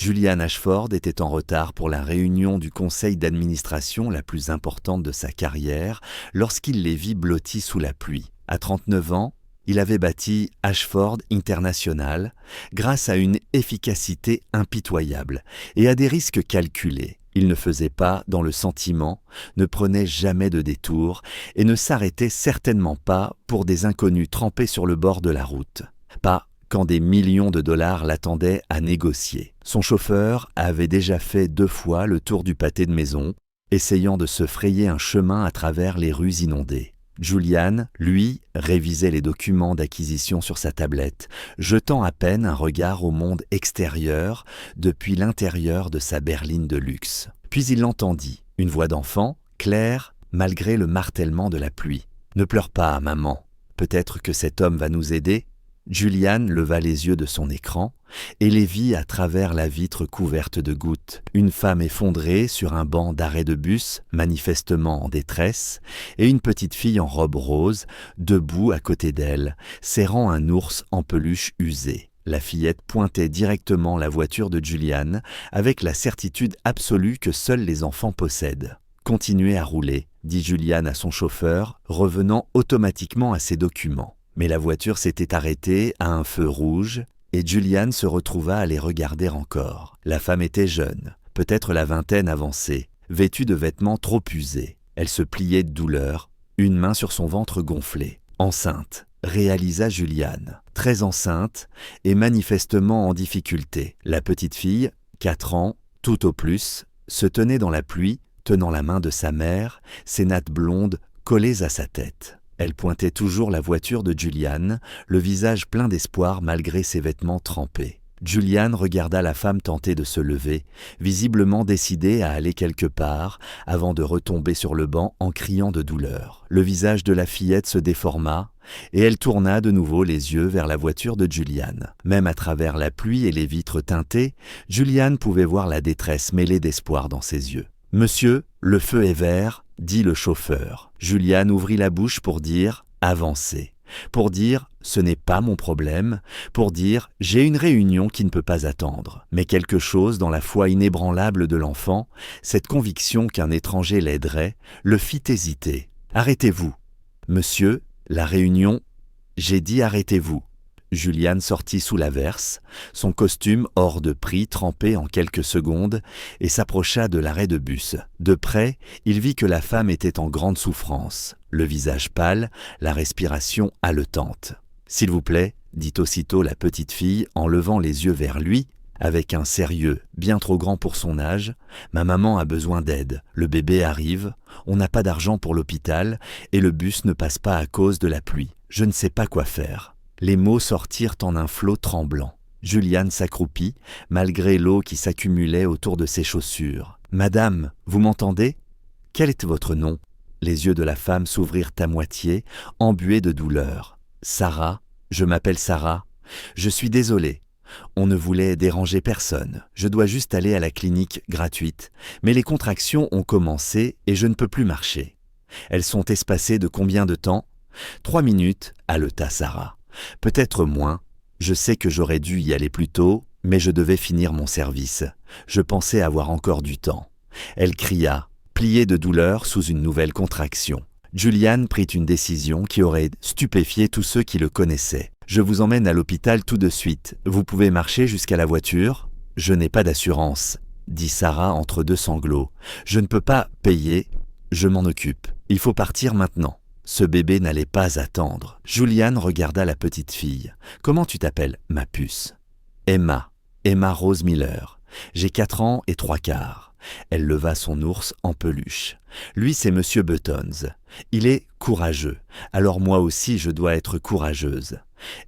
Julian Ashford était en retard pour la réunion du conseil d'administration la plus importante de sa carrière lorsqu'il les vit blottis sous la pluie. À 39 ans, il avait bâti Ashford International grâce à une efficacité impitoyable et à des risques calculés. Il ne faisait pas dans le sentiment, ne prenait jamais de détour et ne s'arrêtait certainement pas pour des inconnus trempés sur le bord de la route. Pas quand des millions de dollars l'attendaient à négocier. Son chauffeur avait déjà fait 2 fois le tour du pâté de maison, essayant de se frayer un chemin à travers les rues inondées. Julian, lui, révisait les documents d'acquisition sur sa tablette, jetant à peine un regard au monde extérieur depuis l'intérieur de sa berline de luxe. Puis il l'entendit, une voix d'enfant, claire, malgré le martèlement de la pluie. « Ne pleure pas, maman. Peut-être que cet homme va nous aider ?» Julian leva les yeux de son écran et les vit à travers la vitre couverte de gouttes. Une femme effondrée sur un banc d'arrêt de bus, manifestement en détresse, et une petite fille en robe rose, debout à côté d'elle, serrant un ours en peluche usé. La fillette pointait directement la voiture de Julian avec la certitude absolue que seuls les enfants possèdent. « Continuez à rouler », dit Julian à son chauffeur, revenant automatiquement à ses documents. Mais la voiture s'était arrêtée à un feu rouge et Julian se retrouva à les regarder encore. La femme était jeune, peut-être la vingtaine avancée, vêtue de vêtements trop usés. Elle se pliait de douleur, une main sur son ventre gonflé. Enceinte, réalisa Julian, très enceinte et manifestement en difficulté. La petite fille, 4 ans, tout au plus, se tenait dans la pluie, tenant la main de sa mère, ses nattes blondes collées à sa tête. Elle pointait toujours la voiture de Julian, le visage plein d'espoir malgré ses vêtements trempés. Julian regarda la femme tenter de se lever, visiblement décidée à aller quelque part, avant de retomber sur le banc en criant de douleur. Le visage de la fillette se déforma, et elle tourna de nouveau les yeux vers la voiture de Julian. Même à travers la pluie et les vitres teintées, Julian pouvait voir la détresse mêlée d'espoir dans ses yeux. « Monsieur, le feu est vert », dit le chauffeur. Julian ouvrit la bouche pour dire « avancez », pour dire « ce n'est pas mon problème », pour dire « j'ai une réunion qui ne peut pas attendre ». Mais quelque chose dans la foi inébranlable de l'enfant, cette conviction qu'un étranger l'aiderait, le fit hésiter. « Arrêtez-vous. »« Monsieur, la réunion... » »« J'ai dit arrêtez-vous. » Julian sortit sous l'averse, son costume hors de prix trempé en quelques secondes, et s'approcha de l'arrêt de bus. De près, il vit que la femme était en grande souffrance, le visage pâle, la respiration haletante. « S'il vous plaît, » dit aussitôt la petite fille en levant les yeux vers lui, avec un sérieux bien trop grand pour son âge, « ma maman a besoin d'aide, le bébé arrive, on n'a pas d'argent pour l'hôpital, et le bus ne passe pas à cause de la pluie. Je ne sais pas quoi faire. » Les mots sortirent en un flot tremblant. Julian s'accroupit, malgré l'eau qui s'accumulait autour de ses chaussures. « Madame, vous m'entendez ? Quel est votre nom ?» Les yeux de la femme s'ouvrirent à moitié, embués de douleur. « Sarah, je m'appelle Sarah. Je suis désolée. On ne voulait déranger personne. Je dois juste aller à la clinique gratuite. Mais les contractions ont commencé et je ne peux plus marcher. Elles sont espacées de combien de temps ? 3 minutes, haleta Sarah. Peut-être moins. Je sais que j'aurais dû y aller plus tôt, mais je devais finir mon service. Je pensais avoir encore du temps. Elle cria, pliée de douleur sous une nouvelle contraction. Julian prit une décision qui aurait stupéfié tous ceux qui le connaissaient. « Je vous emmène à l'hôpital tout de suite. Vous pouvez marcher jusqu'à la voiture ? » « Je n'ai pas d'assurance, » dit Sarah entre 2 sanglots. « Je ne peux pas payer. Je m'en occupe. Il faut partir maintenant. » Ce bébé n'allait pas attendre. Julian regarda la petite fille. « Comment tu t'appelles, ma puce ?»« Emma. Emma Rose Miller. J'ai 4 ans et 3 quarts. » Elle leva son ours en peluche. « Lui, c'est Monsieur Buttons. Il est courageux. Alors moi aussi, je dois être courageuse. »«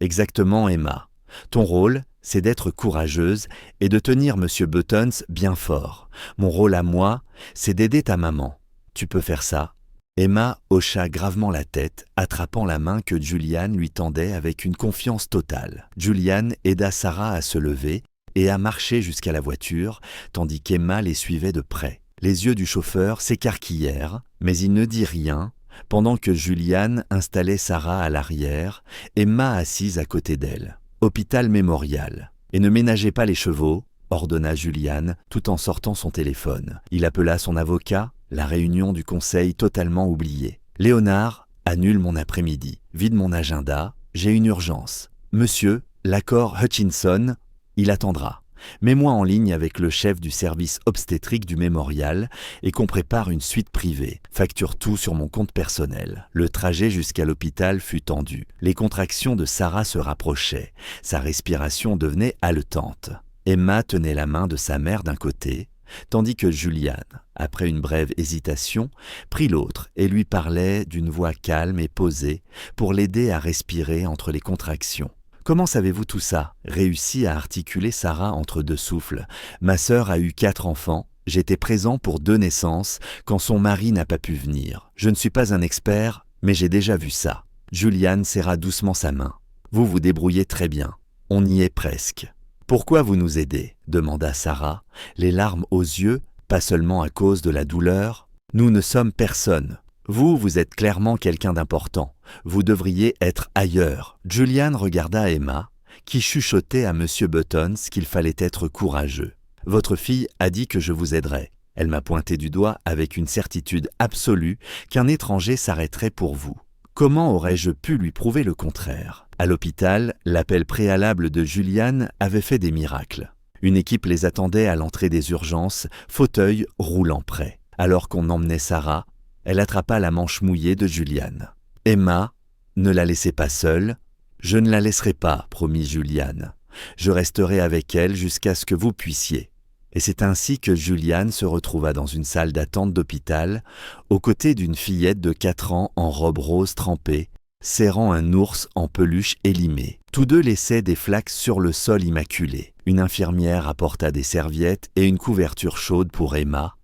Exactement, Emma. Ton rôle, c'est d'être courageuse et de tenir Monsieur Buttons bien fort. Mon rôle à moi, c'est d'aider ta maman. Tu peux faire ça ?» Emma hocha gravement la tête, attrapant la main que Julian lui tendait avec une confiance totale. Julian aida Sarah à se lever et à marcher jusqu'à la voiture, tandis qu'Emma les suivait de près. Les yeux du chauffeur s'écarquillèrent, mais il ne dit rien, pendant que Julian installait Sarah à l'arrière, Emma assise à côté d'elle. Hôpital mémorial. Et ne ménagez pas les chevaux, ordonna Julian, tout en sortant son téléphone. Il appela son avocat, la réunion du conseil totalement oubliée. « Léonard, annule mon après-midi. Vide mon agenda, j'ai une urgence. Monsieur, l'accord Hutchinson, il attendra. Mets-moi en ligne avec le chef du service obstétrique du mémorial et qu'on prépare une suite privée. Facture tout sur mon compte personnel. » Le trajet jusqu'à l'hôpital fut tendu. Les contractions de Sarah se rapprochaient. Sa respiration devenait haletante. Emma tenait la main de sa mère d'un côté, tandis que Julian, après une brève hésitation, prit l'autre et lui parlait d'une voix calme et posée pour l'aider à respirer entre les contractions. « Comment savez-vous tout ça ?» réussit à articuler Sarah entre deux souffles. « Ma sœur a eu 4 enfants. J'étais présent pour 2 naissances quand son mari n'a pas pu venir. Je ne suis pas un expert, mais j'ai déjà vu ça. » Julian serra doucement sa main. « Vous vous débrouillez très bien. On y est presque. » « Pourquoi vous nous aidez ?» demanda Sarah, les larmes aux yeux, pas seulement à cause de la douleur. « Nous ne sommes personne. Vous êtes clairement quelqu'un d'important. Vous devriez être ailleurs. » Julian regarda Emma, qui chuchotait à M. Buttons qu'il fallait être courageux. « Votre fille a dit que je vous aiderai. Elle m'a pointé du doigt avec une certitude absolue qu'un étranger s'arrêterait pour vous. Comment aurais-je pu lui prouver le contraire ? » À l'hôpital, l'appel préalable de Julian avait fait des miracles. Une équipe les attendait à l'entrée des urgences, fauteuil roulant prêt. Alors qu'on emmenait Sarah, elle attrapa la manche mouillée de Julian. « Emma, ne la laissez pas seule. »« Je ne la laisserai pas, promit Julian. Je resterai avec elle jusqu'à ce que vous puissiez. » Et c'est ainsi que Julian se retrouva dans une salle d'attente d'hôpital, aux côtés d'une fillette de 4 ans en robe rose trempée, serrant un ours en peluche élimé. Tous deux laissaient des flaques sur le sol immaculé. Une infirmière apporta des serviettes et une couverture chaude pour Emma,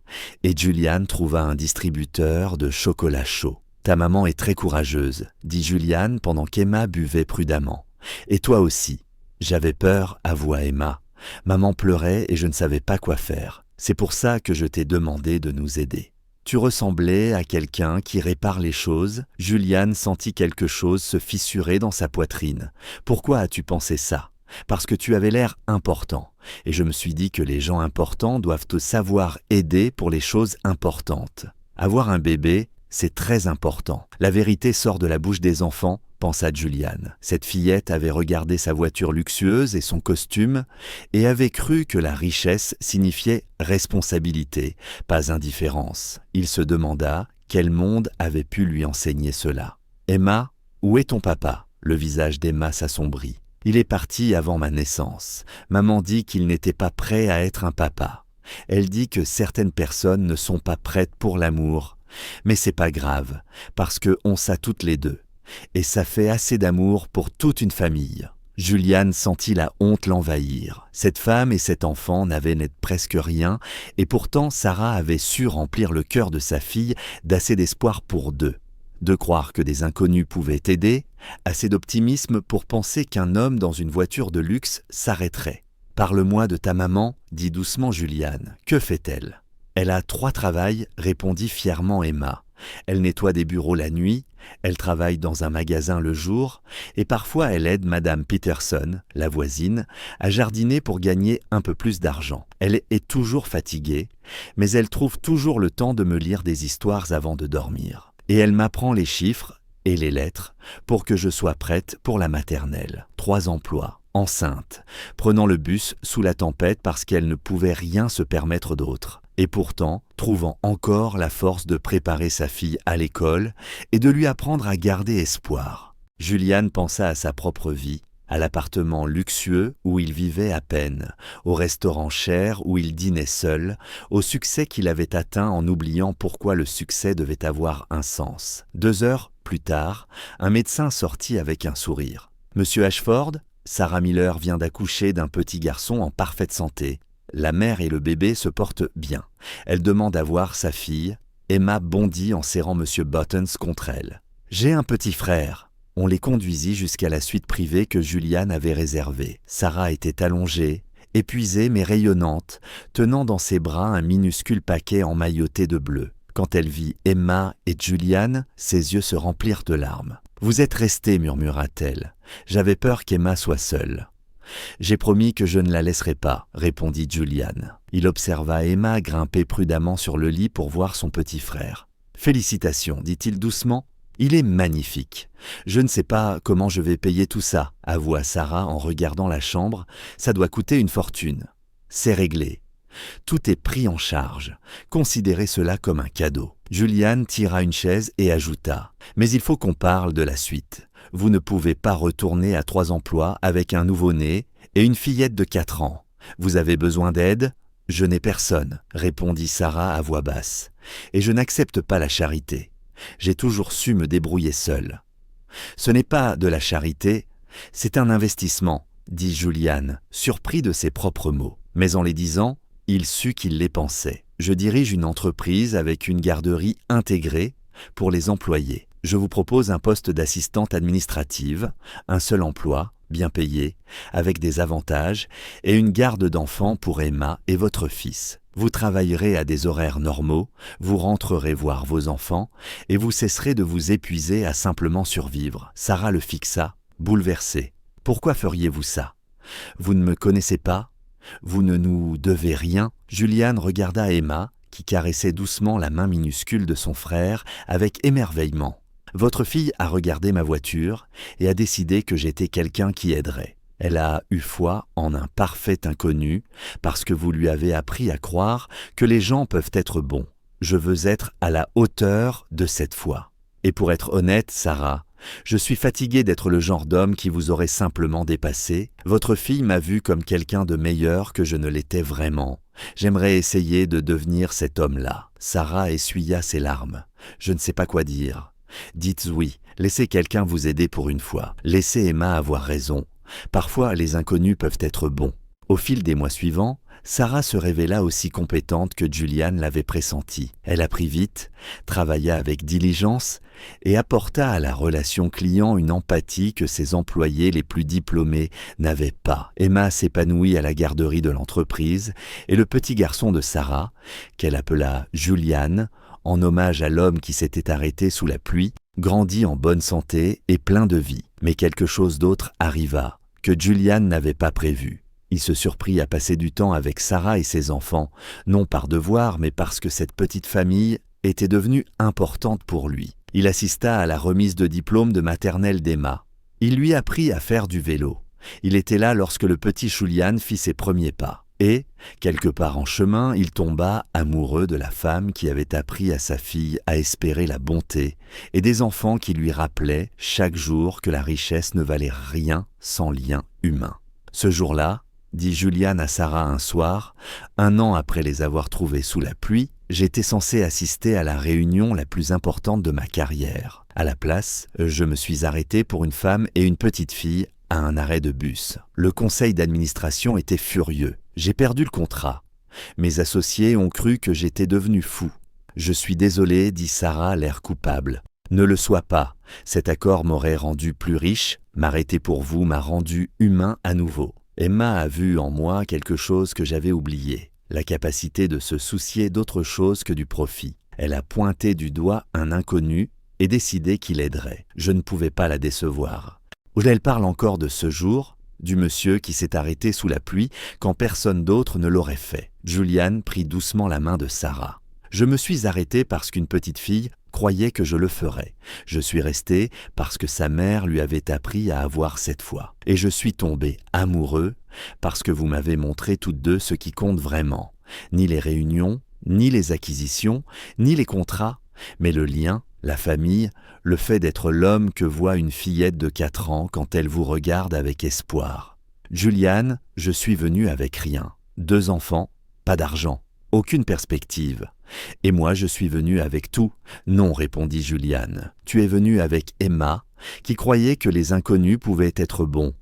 et Julian trouva un distributeur de chocolat chaud. « Ta maman est très courageuse, » dit Julian pendant qu'Emma buvait prudemment. « Et toi aussi. » « J'avais peur, avoua Emma. Maman pleurait et je ne savais pas quoi faire. C'est pour ça que je t'ai demandé de nous aider. » Tu ressemblais à quelqu'un qui répare les choses. Julian sentit quelque chose se fissurer dans sa poitrine. « Pourquoi as-tu pensé ça ? » « Parce que tu avais l'air important. Et je me suis dit que les gens importants doivent te savoir aider pour les choses importantes. Avoir un bébé, c'est très important. La vérité sort de la bouche des enfants, pensa Julian. Cette fillette avait regardé sa voiture luxueuse et son costume et avait cru que la richesse signifiait responsabilité, pas indifférence. Il se demanda quel monde avait pu lui enseigner cela. « Emma, où est ton papa ?» Le visage d'Emma s'assombrit. « Il est parti avant ma naissance. Maman dit qu'il n'était pas prêt à être un papa. Elle dit que certaines personnes ne sont pas prêtes pour l'amour. Mais c'est pas grave, parce qu'on s'a toutes les deux. Et ça fait assez d'amour pour toute une famille. » Julian sentit la honte l'envahir. Cette femme et cet enfant n'avaient presque rien, et pourtant Sarah avait su remplir le cœur de sa fille d'assez d'espoir pour 2. De croire que des inconnus pouvaient aider, assez d'optimisme pour penser qu'un homme dans une voiture de luxe s'arrêterait. « Parle-moi de ta maman, » dit doucement Julian. « Que fait-elle » ? « Elle a 3 travails, » répondit fièrement Emma. « Elle nettoie des bureaux la nuit, elle travaille dans un magasin le jour, et parfois elle aide Madame Peterson, la voisine, à jardiner pour gagner un peu plus d'argent. Elle est toujours fatiguée, mais elle trouve toujours le temps de me lire des histoires avant de dormir. Et elle m'apprend les chiffres et les lettres pour que je sois prête pour la maternelle. 3 emplois, enceinte, prenant le bus sous la tempête parce qu'elle ne pouvait rien se permettre d'autre. Et pourtant, trouvant encore la force de préparer sa fille à l'école et de lui apprendre à garder espoir. Julian pensa à sa propre vie, à l'appartement luxueux où il vivait à peine, au restaurant cher où il dînait seul, au succès qu'il avait atteint en oubliant pourquoi le succès devait avoir un sens. 2 heures plus tard, un médecin sortit avec un sourire. « Monsieur Ashford, Sarah Miller vient d'accoucher d'un petit garçon en parfaite santé. La mère et le bébé se portent bien. Elle demande à voir sa fille. » Emma bondit en serrant M. Buttons contre elle. « J'ai un petit frère. » On les conduisit jusqu'à la suite privée que Julian avait réservée. Sarah était allongée, épuisée mais rayonnante, tenant dans ses bras un minuscule paquet emmailloté de bleu. Quand elle vit Emma et Julian, ses yeux se remplirent de larmes. « Vous êtes restés, murmura-t-elle. J'avais peur qu'Emma soit seule. » J'ai promis que je ne la laisserai pas, répondit Julian. Il observa Emma grimper prudemment sur le lit pour voir son petit frère. Félicitations, dit-il doucement. Il est magnifique. Je ne sais pas comment je vais payer tout ça, avoua Sarah en regardant la chambre. Ça doit coûter une fortune. C'est réglé. Tout est pris en charge. Considérez cela comme un cadeau. Julian tira une chaise et ajouta « Mais il faut qu'on parle de la suite. Vous ne pouvez pas retourner à 3 emplois avec un nouveau-né et une fillette de 4 ans. Vous avez besoin d'aide ? Je n'ai personne, répondit Sarah à voix basse. Et je n'accepte pas la charité. J'ai toujours su me débrouiller seule. Ce n'est pas de la charité, c'est un investissement, dit Julian, surpris de ses propres mots. Mais en les disant, il sut qu'il les pensait. Je dirige une entreprise avec une garderie intégrée pour les employés. Je vous propose un poste d'assistante administrative, un seul emploi, bien payé, avec des avantages, et une garde d'enfants pour Emma et votre fils. Vous travaillerez à des horaires normaux, vous rentrerez voir vos enfants, et vous cesserez de vous épuiser à simplement survivre. Sarah le fixa, bouleversée. Pourquoi feriez-vous ça? Vous ne me connaissez pas? Vous ne nous devez rien? Julian regarda Emma, qui caressait doucement la main minuscule de son frère avec émerveillement. Votre fille a regardé ma voiture et a décidé que j'étais quelqu'un qui aiderait. Elle a eu foi en un parfait inconnu parce que vous lui avez appris à croire que les gens peuvent être bons. Je veux être à la hauteur de cette foi. Et pour être honnête, Sarah, je suis fatigué d'être le genre d'homme qui vous aurait simplement dépassé. Votre fille m'a vu comme quelqu'un de meilleur que je ne l'étais vraiment. J'aimerais essayer de devenir cet homme-là. Sarah essuya ses larmes. Je ne sais pas quoi dire. Dites oui, laissez quelqu'un vous aider pour une fois. Laissez Emma avoir raison. Parfois, les inconnus peuvent être bons. Au fil des mois suivants, Sarah se révéla aussi compétente que Julian l'avait pressenti. Elle apprit vite, travailla avec diligence et apporta à la relation client une empathie que ses employés les plus diplômés n'avaient pas. Emma s'épanouit à la garderie de l'entreprise et le petit garçon de Sarah, qu'elle appela Julian, en hommage à l'homme qui s'était arrêté sous la pluie, grandit en bonne santé et plein de vie. Mais quelque chose d'autre arriva, que Julian n'avait pas prévu. Il se surprit à passer du temps avec Sarah et ses enfants, non par devoir, mais parce que cette petite famille était devenue importante pour lui. Il assista à la remise de diplôme de maternelle d'Emma. Il lui apprit à faire du vélo. Il était là lorsque le petit Julian fit ses premiers pas. Et, quelque part en chemin, il tomba amoureux de la femme qui avait appris à sa fille à espérer la bonté et des enfants qui lui rappelaient chaque jour que la richesse ne valait rien sans lien humain. Ce jour-là, dit Julian à Sarah un soir, 1 an après les avoir trouvés sous la pluie, j'étais censé assister à la réunion la plus importante de ma carrière. À la place, je me suis arrêté pour une femme et une petite fille à un arrêt de bus. Le conseil d'administration était furieux. J'ai perdu le contrat. Mes associés ont cru que j'étais devenu fou. Je suis désolé, dit Sarah, l'air coupable. Ne le sois pas. Cet accord m'aurait rendu plus riche. M'arrêter pour vous m'a rendu humain à nouveau. Emma a vu en moi quelque chose que j'avais oublié. La capacité de se soucier d'autre chose que du profit. Elle a pointé du doigt un inconnu et décidé qu'il aiderait. Je ne pouvais pas la décevoir. Elle parle encore de ce jour, du monsieur qui s'est arrêté sous la pluie quand personne d'autre ne l'aurait fait. Julian prit doucement la main de Sarah. Je me suis arrêté parce qu'une petite fille croyait que je le ferais. Je suis resté parce que sa mère lui avait appris à avoir cette foi. Et je suis tombé amoureux parce que vous m'avez montré toutes deux ce qui compte vraiment. Ni les réunions, ni les acquisitions, ni les contrats, mais le lien, la famille, le fait d'être l'homme que voit une fillette de 4 ans quand elle vous regarde avec espoir. Julian, je suis venu avec rien. 2 enfants, pas d'argent, aucune perspective. Et moi, je suis venu avec tout. Non, répondit Julian. Tu es venu avec Emma, qui croyait que les inconnus pouvaient être bons.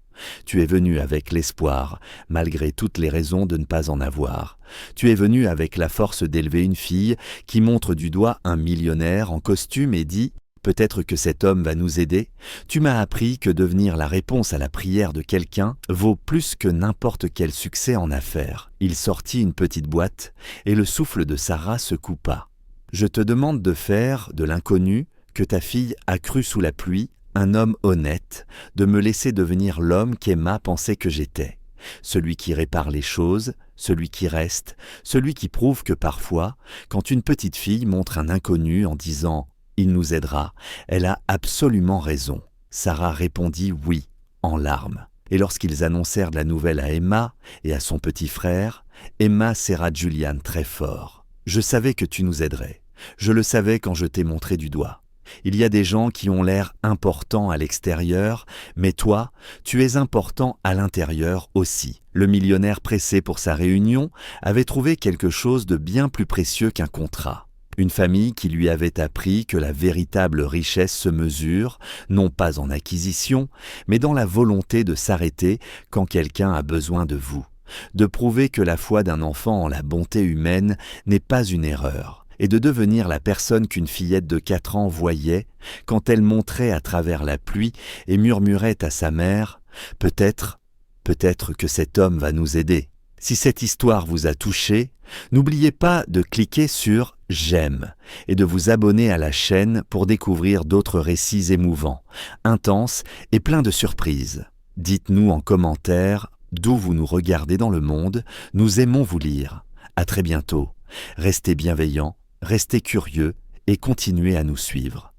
Tu es venu avec l'espoir, malgré toutes les raisons de ne pas en avoir. Tu es venu avec la force d'élever une fille qui montre du doigt un millionnaire en costume et dit « Peut-être que cet homme va nous aider ». Tu m'as appris que devenir la réponse à la prière de quelqu'un vaut plus que n'importe quel succès en affaires. Il sortit une petite boîte et le souffle de Sarah se coupa. « Je te demande de faire de l'inconnu que ta fille a cru sous la pluie un homme honnête, de me laisser devenir l'homme qu'Emma pensait que j'étais. Celui qui répare les choses, celui qui reste, celui qui prouve que parfois, quand une petite fille montre un inconnu en disant « il nous aidera », elle a absolument raison. Sarah répondit « oui », en larmes. Et lorsqu'ils annoncèrent la nouvelle à Emma et à son petit frère, Emma serra Julian très fort. « Je savais que tu nous aiderais. Je le savais quand je t'ai montré du doigt. Il y a des gens qui ont l'air importants à l'extérieur, mais toi, tu es important à l'intérieur aussi. » Le millionnaire pressé pour sa réunion avait trouvé quelque chose de bien plus précieux qu'un contrat. Une famille qui lui avait appris que la véritable richesse se mesure, non pas en acquisition, mais dans la volonté de s'arrêter quand quelqu'un a besoin de vous, de prouver que la foi d'un enfant en la bonté humaine n'est pas une erreur, et de devenir la personne qu'une fillette de 4 ans voyait quand elle montrait à travers la pluie et murmurait à sa mère « Peut-être que cet homme va nous aider ». Si cette histoire vous a touché, n'oubliez pas de cliquer sur « J'aime » et de vous abonner à la chaîne pour découvrir d'autres récits émouvants, intenses et pleins de surprises. Dites-nous en commentaire d'où vous nous regardez dans le monde, nous aimons vous lire. À très bientôt. Restez bienveillants, restez curieux et continuez à nous suivre.